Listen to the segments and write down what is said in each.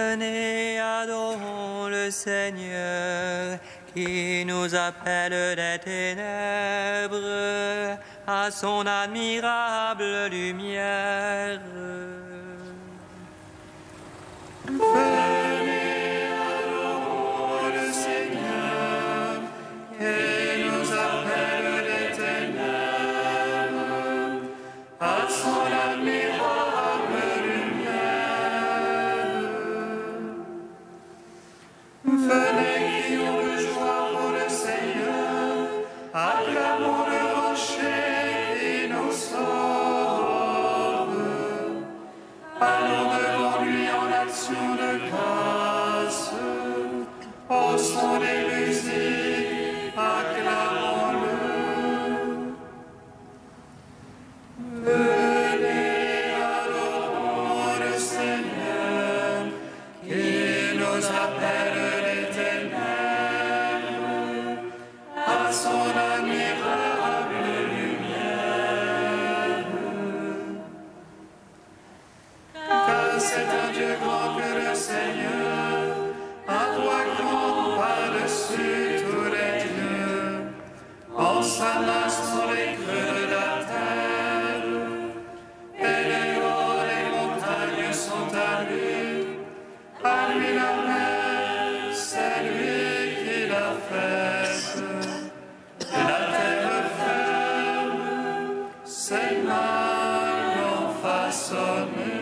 Venez, adorons le Seigneur, qui nous appelle des ténèbres à son admirable lumière. Venez, adorons le Seigneur, qui nous appelle des ténèbres à son admirable lumière. Venez, crions de joie pour le Seigneur, acclamons le rocher qui nous sauve. Allons devant lui en action de grâce, au son des musiques, acclamons-le. Venez, adorons le Seigneur, qui nous appelle des ténèbres à son admirable lumière. Car c'est un Dieu grand que le Seigneur, un roi grand par-dessus tous les dieux. En sa main sont les creux de la terre, et les hauts des montagnes sont à lui. À lui la mer, c'est lui qui l'a faite. La terre ferme, ses mains l'ont façonnée.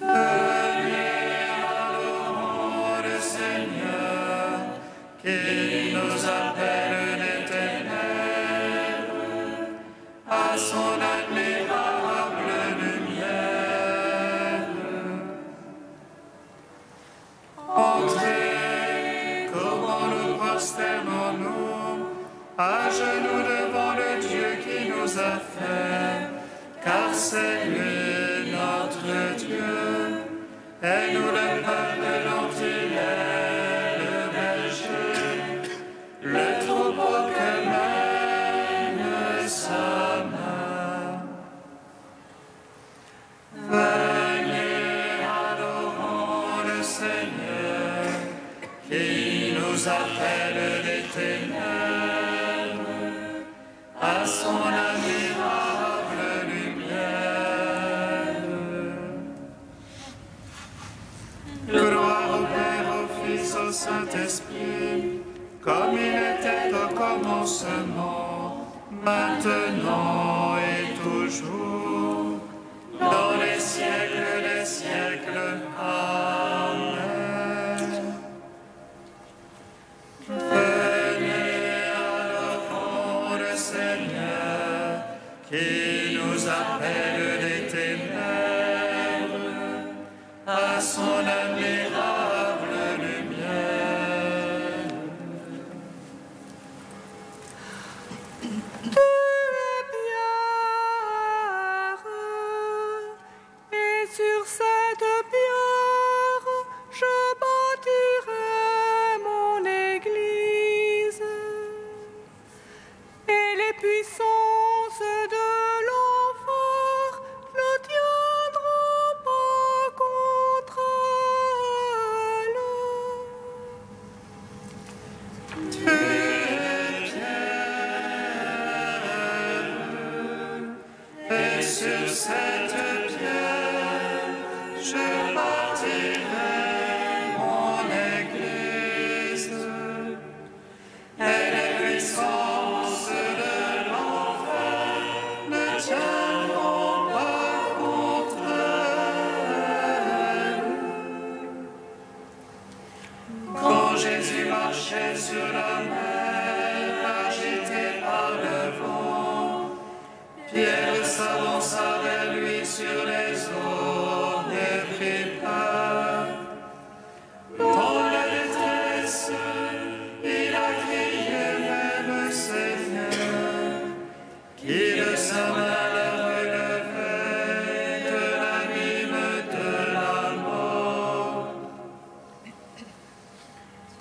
Venez, adorons le Seigneur, qui nous appelle des ténèbres à son admirable lumière. Entrez, comment nous prosternons-nous à genoux devant le Dieu qui nous a fait, car c'est lui notre Dieu, et nous le peuple dont il est le berger, le troupeau que mène sa main. Venez, adorons le Seigneur, qui nous appelle des ténèbres à son admirable lumière. Gloire au Père, au Fils, au Saint-Esprit, comme il était au commencement, maintenant et toujours, dans les siècles des siècles. Amen. Venez, adorons le Seigneur, qui nous appelle des ténèbres à son admirable lumière. Tu es pierre, et sur cette pierre je bâtirai mon église, et les puissances de l'enfer ne tiendront pas contre elle. Tu es pierre, et sur cette pierre je bâtirai mon église, et les puissances de l'enfer ne tiendront pas contre elle. Quand Jésus marchait sur la mer, agité par le vent, Pierre s'avança vers lui sur les eaux et prit peur. Dans la détresse, il a crié vers le Seigneur, qui de sa main l'a relevé de l'abîme de la mort.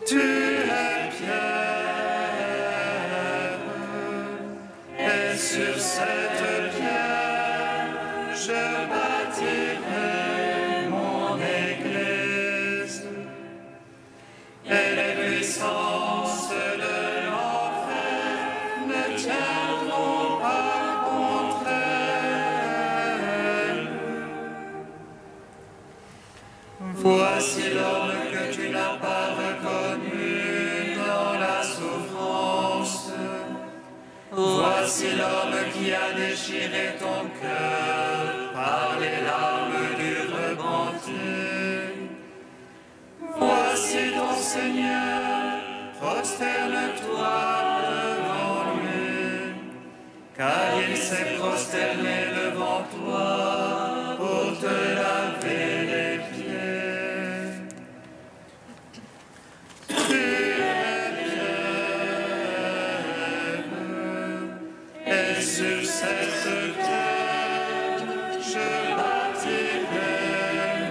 Tu es pierre, et sur cette pierre je bâtirai Voici l'homme que tu n'as pas reconnu dans la souffrance. Voici l'homme qui a déchiré ton cœur par les larmes du repentir. Voici ton Seigneur, prosterne-toi devant lui, car il s'est prosterné devant toi pour te laver les pieds. Tu es pierre, et sur cette terre je bâtirai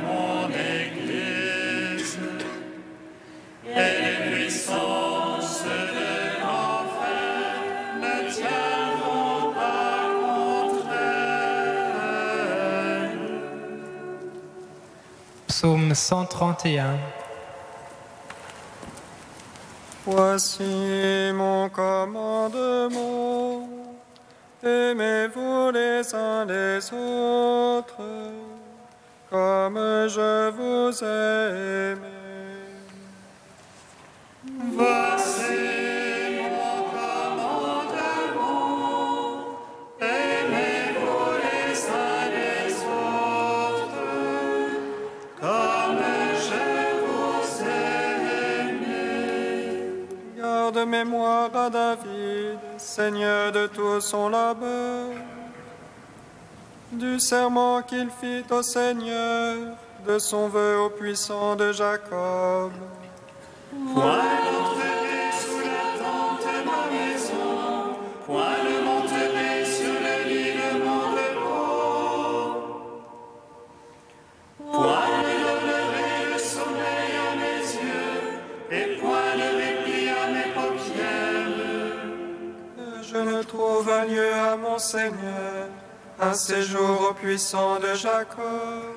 mon église, et les puissances de l'enfer ne tiendront pas contre elle. Psaume 131. Voici mon commandement. Aimez-vous les uns les autres, comme je vous ai aimé. Voici mon commandement. Aimez-vous les uns les autres, comme je vous ai aimé. Garde mémoire à David, Seigneur de tout son labeur, du serment qu'il fit au Seigneur, de son vœu au puissant de Jacob. Point n'entrerai sous la tente de ma maison, point ne monterai sur le lit de mon repos. Point ne donnerai le sommeil à mes yeux, et point de répit à mes paupières. Que je ne trouve un lieu à mon Seigneur, un séjour au puissant de Jacob.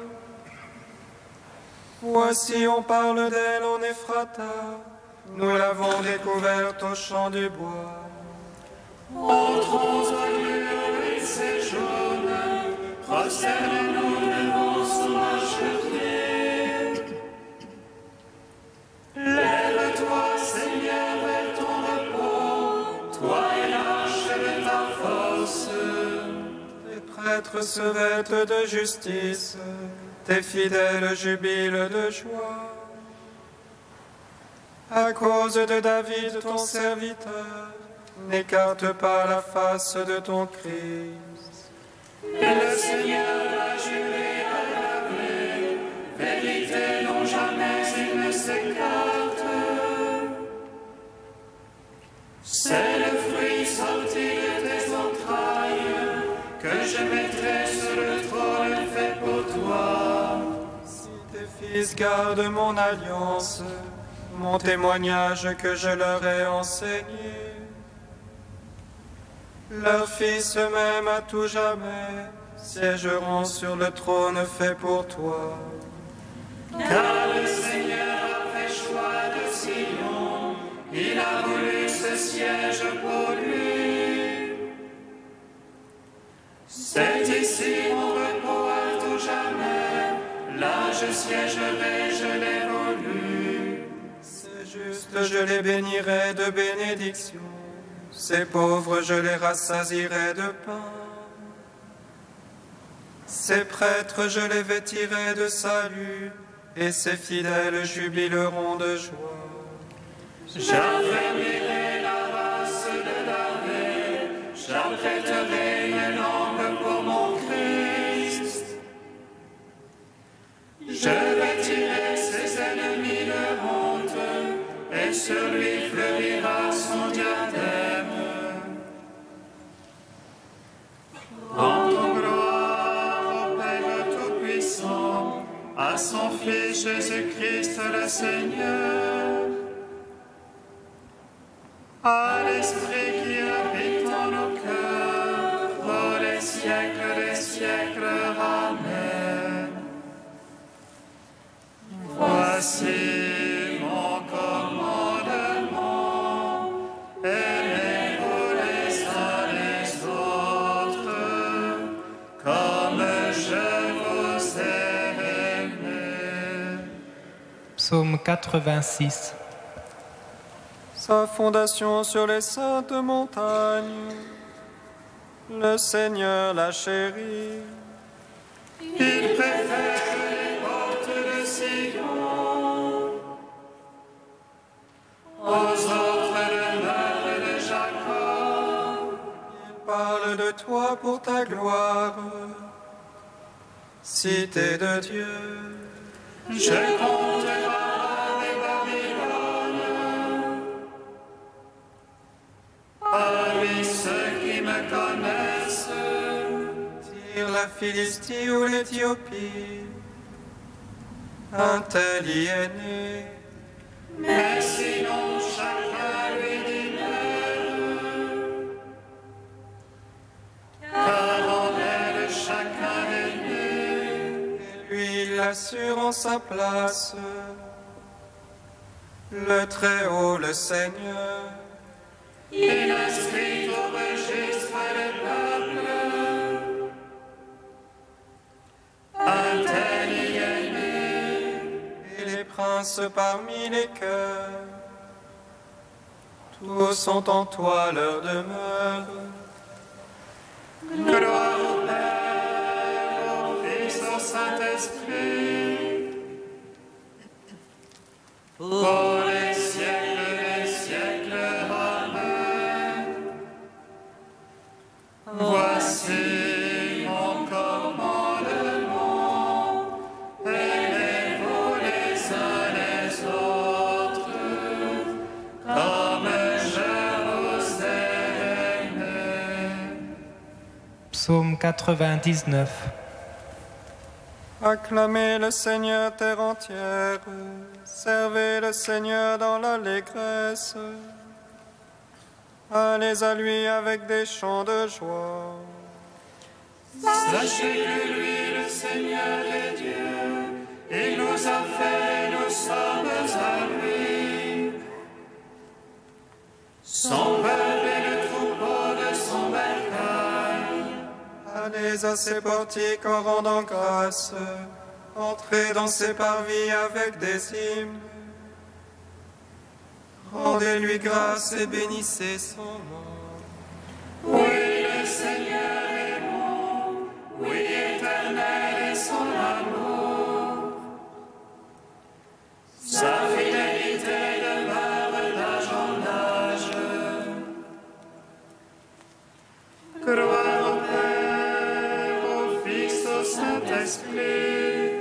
Voici, on parle d'elle en Ephrata, nous l'avons découverte au champ du bois. Entrons au lieu où il séjourne, prosternez-nous devant son marchepied. Lève-toi, Seigneur, vers ton repos, toi et l'arche de ta force. Les prêtres se vêtent de justice, tes fidèles jubilent de joie. À cause de David, ton serviteur, n'écarte pas la face de ton Christ. Et le Seigneur a juré à Yahvé, vérité dont jamais il ne s'écarte. C'est le fruit sorti de tes entrailles que je mettrai sur le trône fait pour toi. Si tes fils gardent mon alliance, mon témoignage que je leur ai enseigné, leurs fils eux-mêmes à tout jamais siégeront sur le trône fait pour toi. Car le Seigneur a fait choix de Sion, il a voulu ce siège pour lui. C'est ici mon repos à tout jamais, là je siégerai, je l'ai voulu. C'est juste, je les bénirai de bénédiction, ces pauvres, je les rassasierai de pain. Ces prêtres, je les vêtirai de salut, et ces fidèles jubileront de joie. J'affermirai la race de David, j'apprêterai une lampe pour mon Christ. Je vêtirai ses ennemis de honte, et sur lui fleurira son diadème. Rendons gloire au Père Tout-Puissant, à son Fils Jésus-Christ le Seigneur, à l'Esprit qui habite en nos cœurs, pour les siècles des siècles. Amen. Voici mon commandement, aimez-vous les uns les autres, comme je vous ai aimé. Psaume 86. Sa fondation sur les saintes montagnes, le Seigneur la chérit. Il préfère les portes de Sion aux autres demeures de Jacob. Il parle de toi pour ta gloire, cité de Dieu. Je compte Babylone et Babylone, parmi ceux qui me connaissent. Tire la Philistie ou l'Éthiopie, un tel y est né. Mais sinon chacun lui dit mère, car en elle chacun est né. Et lui il l'assure en sa place, le Très-Haut, le Seigneur. Il inscrit au registre les peuples, un tel y est né. Et les princes parmi les cœurs, tous sont en toi leur demeure. Gloire au Père, au Fils, au Saint-Esprit, pour les siècles des siècles. Amen. Voici mon commandement, aimez-vous les uns les autres, comme je vous ai aimé. Psaume 99. Acclamez le Seigneur terre entière, servez le Seigneur dans l'allégresse. Allez à lui avec des chants de joie. Sachez que lui, le Seigneur est Dieu, il nous a fait, nous sommes à lui. Son peuple est le troupeau de son bercail. Allez à ses portiques en rendant grâce, entrez dans ses parvis avec des hymnes. Rendez-lui grâce et bénissez son nom. Oui, le Seigneur est bon, oui, éternel est son amour. Sa fidélité demeure d'âge en âge. Gloire au Père, au Fils, au Saint-Esprit,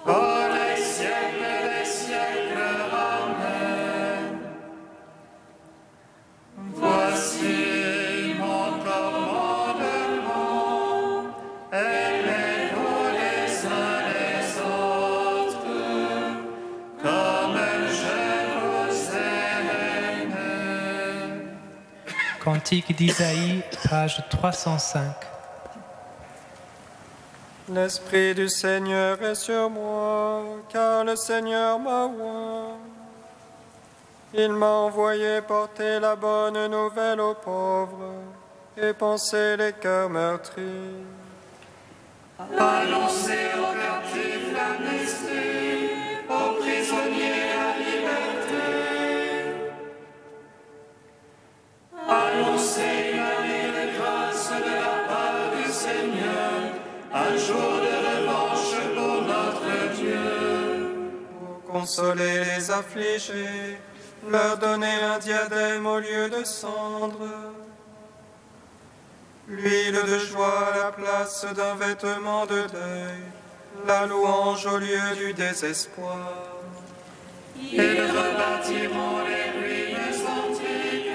pour les siècles des siècles. Amen. Voici mon commandement, aimez-vous les uns les autres, comme je vous ai aimé. Cantique d'Isaïe, page 305. L'Esprit du Seigneur est sur moi, car le Seigneur m'a oint. Il m'a envoyé porter la bonne nouvelle aux pauvres et panser les cœurs meurtris. Annoncez aux captifs l'amnistie, aux prisonniers la liberté. Annoncez une année de grâce de la part du Seigneur, un jour de revanche pour notre Dieu. Pour consoler les affligés, leur donner un diadème au lieu de cendre, l'huile de joie à la place d'un vêtement de deuil, la louange au lieu du désespoir. Ils rebâtiront les ruines antiques,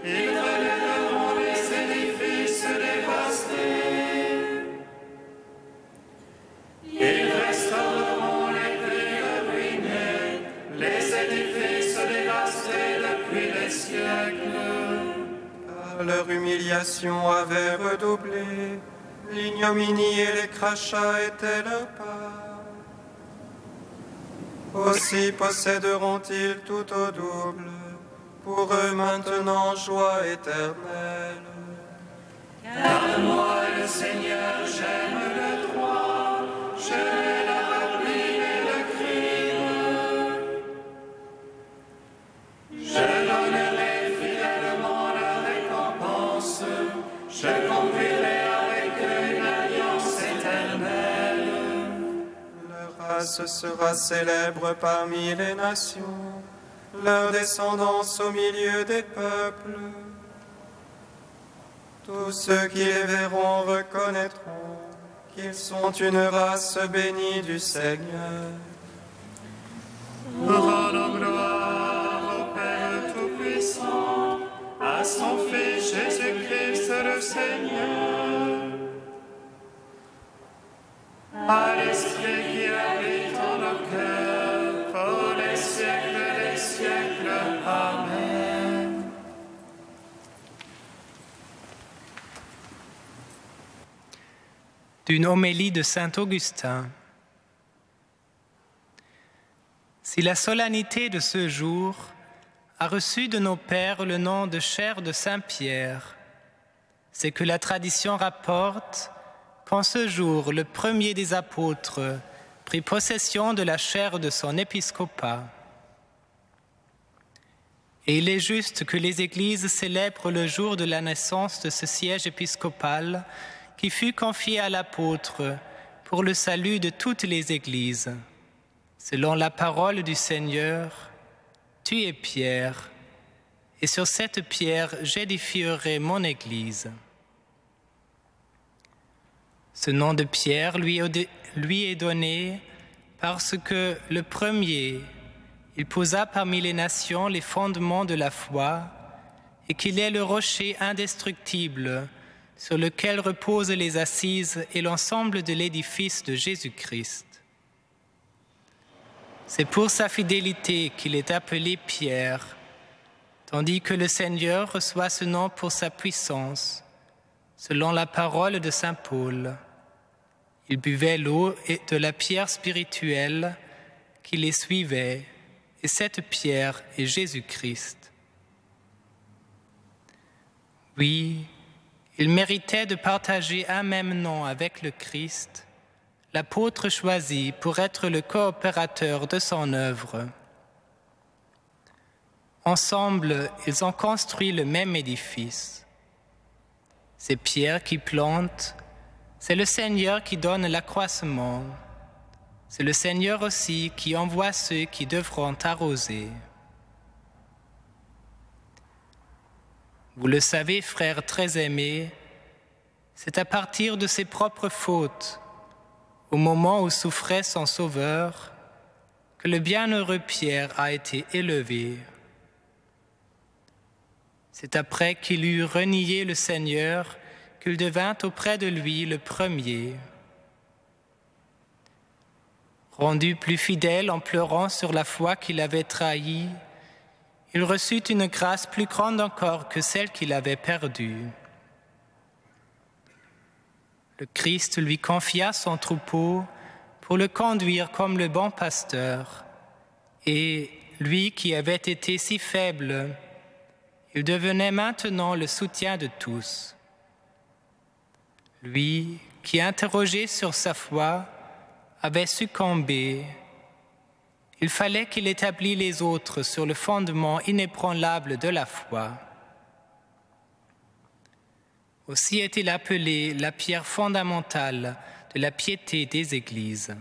ils relèveront les édifices dévastés, ils restaureront les villes ruinées, les édifices dévastés depuis les siècles. Car leur humiliation avait redoublé, l'ignominie et les crachats étaient leur part. Aussi posséderont-ils tout au double, pour eux maintenant joie éternelle. Car moi, le Seigneur, j'aime le droit, je mets la rapide Je conduirai avec eux une alliance éternelle. Leur race sera célèbre parmi les nations, leur descendance au milieu des peuples. Tous ceux qui les verront reconnaîtront qu'ils sont une race bénie du Seigneur. Rendons gloire au Père Tout-Puissant, à son Fils Jésus-Christ le Seigneur, à l'Esprit qui habite en nos cœurs, pour les siècles des siècles. Amen. D'une homélie de saint Augustin. Si la solennité de ce jour a reçu de nos pères le nom de chair de Saint-Pierre, c'est que la tradition rapporte qu'en ce jour, le premier des apôtres prit possession de la chaire de son épiscopat. Et il est juste que les églises célèbrent le jour de la naissance de ce siège épiscopal qui fut confié à l'apôtre pour le salut de toutes les églises. Selon la parole du Seigneur, tu es Pierre, et sur cette pierre j'édifierai mon église. Ce nom de Pierre lui est donné parce que le premier, il posa parmi les nations les fondements de la foi et qu'il est le rocher indestructible sur lequel reposent les assises et l'ensemble de l'édifice de Jésus-Christ. C'est pour sa fidélité qu'il est appelé Pierre, tandis que le Seigneur reçoit ce nom pour sa puissance, selon la parole de saint Paul. Il buvait l'eau de la pierre spirituelle qui les suivait, et cette pierre est Jésus-Christ. Oui, il méritait de partager un même nom avec le Christ, l'apôtre choisi pour être le coopérateur de son œuvre. Ensemble, ils ont construit le même édifice. C'est Pierre qui plante, c'est le Seigneur qui donne l'accroissement. C'est le Seigneur aussi qui envoie ceux qui devront arroser. Vous le savez, frères très aimés, c'est à partir de ses propres fautes, au moment où souffrait son Sauveur, que le bienheureux Pierre a été élevé. C'est après qu'il eut renié le Seigneur qu'il devint auprès de lui le premier. Rendu plus fidèle en pleurant sur la foi qu'il avait trahie, il reçut une grâce plus grande encore que celle qu'il avait perdue. Le Christ lui confia son troupeau pour le conduire comme le bon pasteur, et lui qui avait été si faible, il devenait maintenant le soutien de tous. Lui qui, interrogé sur sa foi, avait succombé, il fallait qu'il établît les autres sur le fondement inébranlable de la foi. Aussi est-il appelé la pierre fondamentale de la piété des Églises.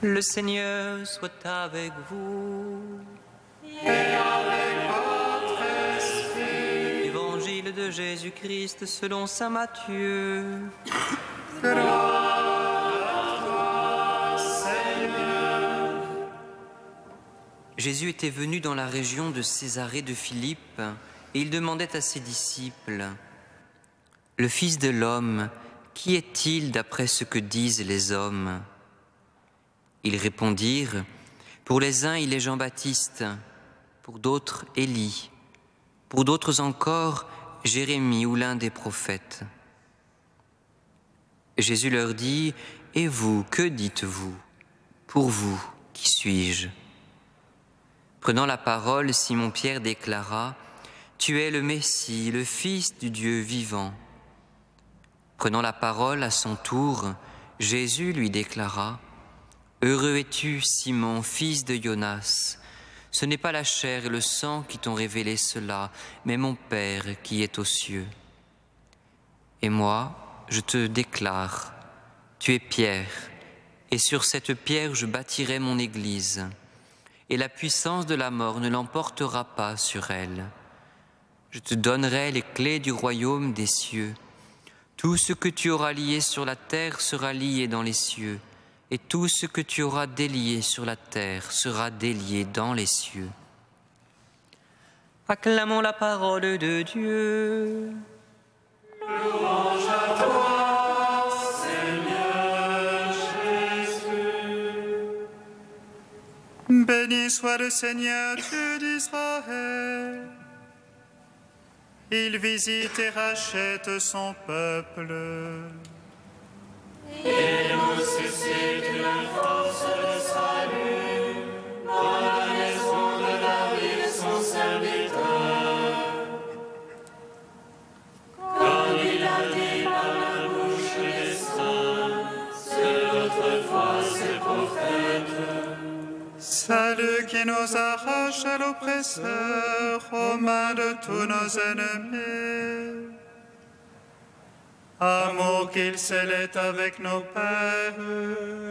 Le Seigneur soit avec vous. Et avec votre esprit. Évangile de Jésus-Christ selon saint Matthieu. Gloire à toi, Seigneur. Jésus était venu dans la région de Césarée de Philippe et il demandait à ses disciples: Le Fils de l'homme, qui est-il d'après ce que disent les hommes ? Ils répondirent: Pour les uns, il est Jean-Baptiste, pour d'autres, Élie, pour d'autres encore, Jérémie ou l'un des prophètes. Jésus leur dit: Et vous, que dites-vous? Pour vous, qui suis-je? Prenant la parole, Simon-Pierre déclara: Tu es le Messie, le Fils du Dieu vivant. Prenant la parole à son tour, Jésus lui déclara: Heureux es-tu, Simon, fils de Jonas. Ce n'est pas la chair et le sang qui t'ont révélé cela, mais mon Père qui est aux cieux. Et moi, je te déclare, tu es Pierre, et sur cette pierre je bâtirai mon Église, et la puissance de la mort ne l'emportera pas sur elle. Je te donnerai les clés du royaume des cieux. Tout ce que tu auras lié sur la terre sera lié dans les cieux, et tout ce que tu auras délié sur la terre sera délié dans les cieux. Acclamons la parole de Dieu. Louange à toi, Seigneur Jésus. Béni soit le Seigneur Dieu d'Israël. Il visite et rachète son peuple. Il nous suscite une force de salut dans la maison de David, son serviteur. Comme il a dit par la bouche des saints, c'est autrefois ses prophètes. Salut qui nous arrache à l'oppresseur, aux mains de tous nos ennemis. Amour qu'il scellait avec nos pères,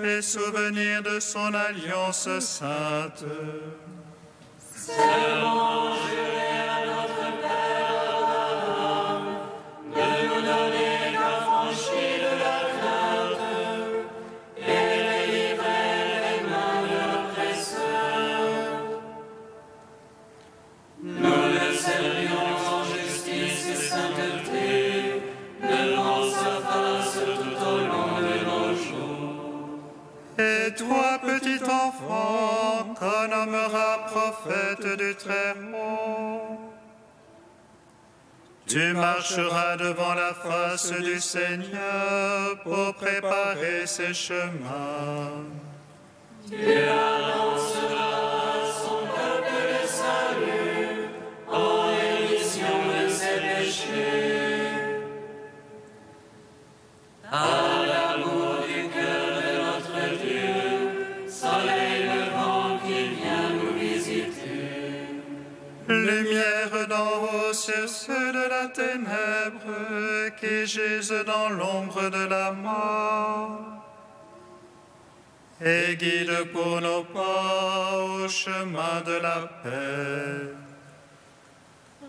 et souvenir de son alliance sainte. Seulement juré à notre Père Abraham, de nous donner l'affranchi de la crainte, et délivrer les mains de l'oppresseur. Nous le servions en justice et sainteté, devant sa face tout au long de nos jours. Et toi, petit enfant, qu'on nommera prophète du Très-Haut, tu marcheras devant la face du Seigneur pour préparer ses chemins. Tu annonceras son peuple le salut, en rémission de ses péchés. À l'amour du cœur de notre Dieu, soleil levant qui vient nous visiter. Lumière d'en haut sur ceux de la ténèbre qui gisent dans l'ombre de la mort. Et guide pour nos pas au chemin de la paix.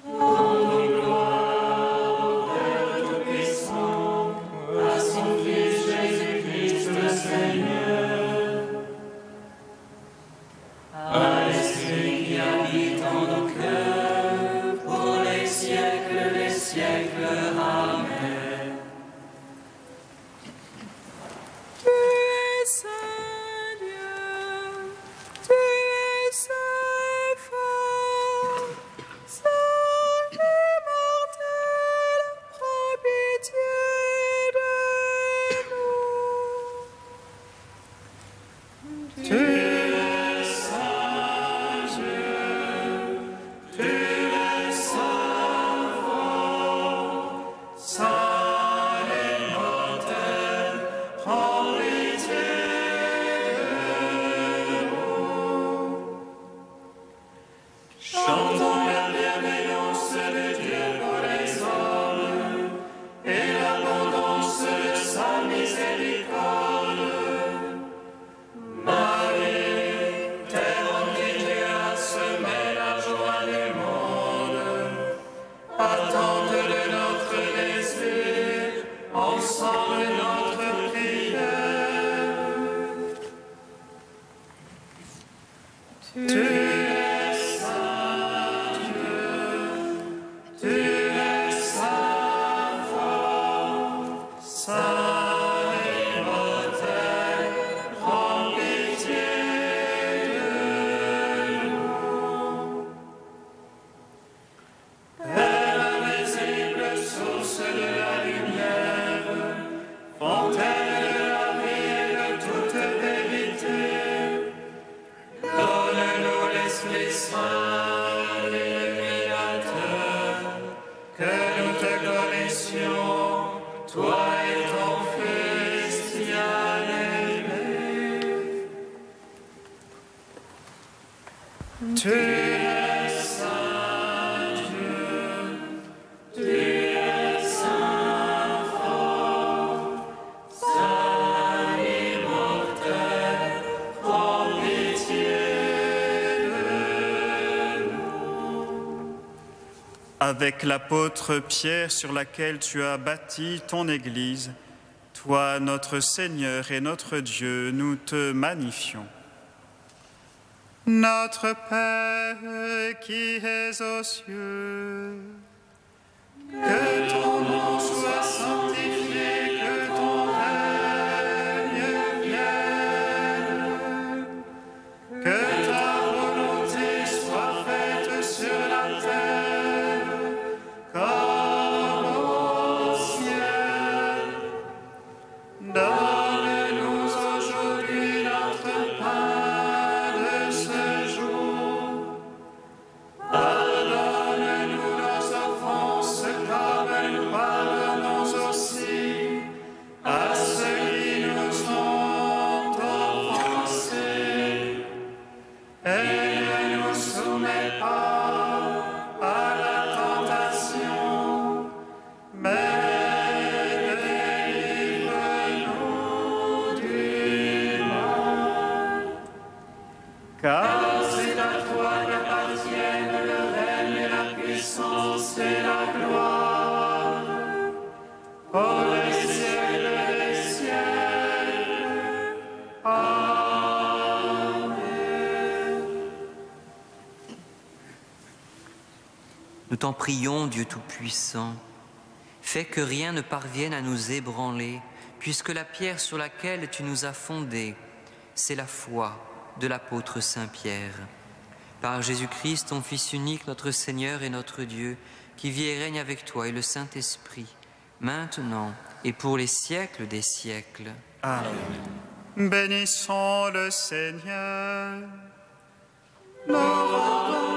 Rendons gloire au Père Tout-Puissant, à son Fils Jésus-Christ le Seigneur, à l'Esprit qui habite en nos cœurs, pour les siècles des siècles. Amen. Tu es saint Dieu, tu es saint fort. Avec l'apôtre Pierre sur laquelle tu as bâti ton Église, toi, notre Seigneur et notre Dieu, nous te magnifions. Notre Père qui es aux cieux, que ton nom soit sanctifié, que ton règne vienne, que ta volonté soit faite sur la terre comme au ciel. Donne-nous aujourd'hui notre pain de ce jour. Pardonne-nous nos offenses comme nous pardonnons aussi à ceux qui nous ont offensés. Et ne nous soumets pas à la tentation, mais délivre-nous du mal. Car c'est à toi qu'appartiennent le règne et la puissance et la gloire, pour les siècles des siècles. Amen. Nous t'en prions, Dieu Tout-Puissant, fais que rien ne parvienne à nous ébranler, puisque la pierre sur laquelle tu nous as fondés, c'est la foi de l'apôtre Saint-Pierre. Par Jésus-Christ, ton Fils unique, notre Seigneur et notre Dieu, qui vit et règne avec toi et le Saint-Esprit, maintenant et pour les siècles des siècles. Amen. Bénissons le Seigneur. Nous rendons